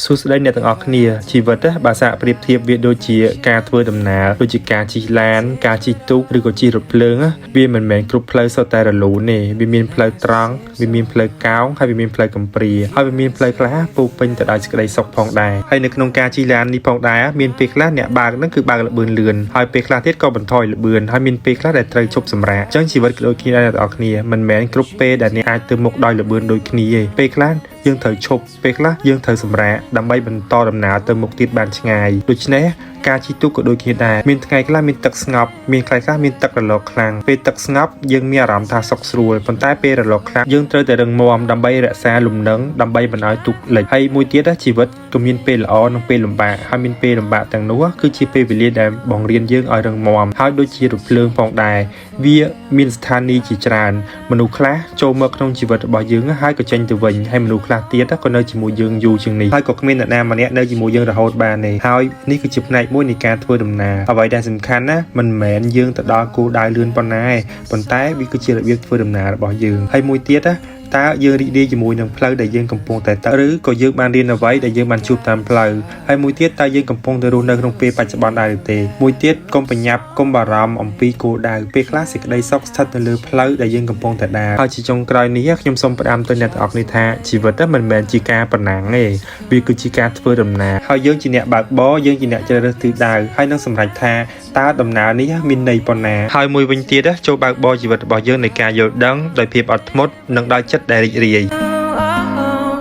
សួស្តីអ្នកទាំងអស់គ្នាជីវិតបើសាកប្រៀបធៀបវាដូចជាការធ្វើដំណើរដូចជាការជិះឡានការជិះទូកឬក៏ជិះរថភ្លើងវាមិនមែនគ្រប់ផ្លូវសុទ្ធតែរលូនទេវាមានផ្លូវត្រង់វាមានផ្លូវកោងហើយវាមានផ្លូវកំព្រាហើយវាមានផ្លូវខ្លះពោពេញទៅដោយសេចក្តីសុខផងដែរហើយនៅក្នុងការជិះឡាននេះផងដែរមានពេលខ្លះអ្នកបើកហ្នឹងគឺបើកល្បឿនលឿនហើយពេលខ្លះទៀតក៏បន្ថយល្បឿនហើយមានពេលខ្លះដែលត្រូវឈប់សម្រាកអញ្ចឹងជីវិតគឺដូចគ្នាដែរអ្នកទាំងអស់គ្នាមិនមែនគ្រប់ពេលដែលអ្នកអាចទៅមុខដោយល្បឿនដូចគ្នាទេពេលខ្លះយើងត្រូវឈប់ពេលខ្លះយើងត្រូវសម្រាកដើម្បីបន្តដំណើរទៅមុខទៀតបានឆ្ងាយដូច្នេះការជិះទូកក៏ដូចគ្នាដែរមានថ្ងៃខ្លះមានទឹកស្ងប់មានថ្ងៃខ្លះមានទឹករលកខ្លាំងពេលទឹកស្ងប់យើងមានអារម្មណ៍ថាសុខស្រួលប៉ុន្តែពេលរលកខ្លាំងយើងត្រូវតែរឹងមាំដើម្បីរក្សាលំនឹងដើម្បីមិនឲ្យទូកលិចហើយមួយទៀតជីវិតក៏មានពេលល្អនិងពេលលំបាកហើយមានពេលលំបាកទាំងនោះគឺជាពេលវេលាដែលបង្រៀនយើងឲ្យរឹងមាំហើយដូចជារថភ្លើងផងដែរវាមានស្ថានីយ៍ជាច្រើនមនុស្សខ្លះចូលមកក្នុងជីវិតរបស់យើងហើយក៏ចេញទៅវិញហើយមនុស្សខ្លះទៀតក៏នៅជាមួយយើងយូរជាងនេះហើយក៏គ្មានអ្នកណាម្នាក់នៅជាមួយយើងរហូតបានទេហើយនេះគឺជាផ្នែកមួយនៃការធ្វើដំណើរអ្វីដែលសំខាន់ណាមិនមែនយើងទៅដល់គោលដៅលឿនប៉ុណ្ណាទេប៉ុន្តែវាគឺជារបៀបធ្វើដំណើររបស់យើងហើយមួយទៀតតើយើងរីករាយជាមួយនឹងផ្លូវដែលយើងកំពុងតែទៅឬក៏យើងបានរៀនអ្វីដែលយើងបានជួបតាមផ្លូវហើយមួយទៀតតើយើងកំពុងតែរស់នៅក្នុងពេលបច្ចុប្បន្នដែរឬទេមួយទៀតកុំប្រញាប់កុំបារម្ភអំពីគោលដៅពេលខ្លះសេចក្តីសុខស្ថិតនៅលើផ្លូវដែលយើងកំពុងតែដើរហើយជាចុងក្រោយនេះខ្ញុំសូមផ្ដាំទៅអ្នកទាំងអស់គ្នាថាជីវិតមិនមែនជាការប្រណាំងទេវាគឺជាការធ្វើដំណើរហើយយើងជាអ្នកបើកបរយើងជាអ្នកជ្រើសរើសទិសដៅហើយនឹងសម្រេចថាតើដំណើរនេះមានន័យប៉ុណ្ណាហើយមួយវិញទៀតចូលបើកបរជីវិតរបស់យើងនៃការយល់ដឹងដោយភាពអត់ធ្មត់និងដោយចិត្តដែលរីករាយ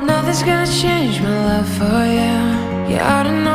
Nothing's gonna change my love for you. You ought to know.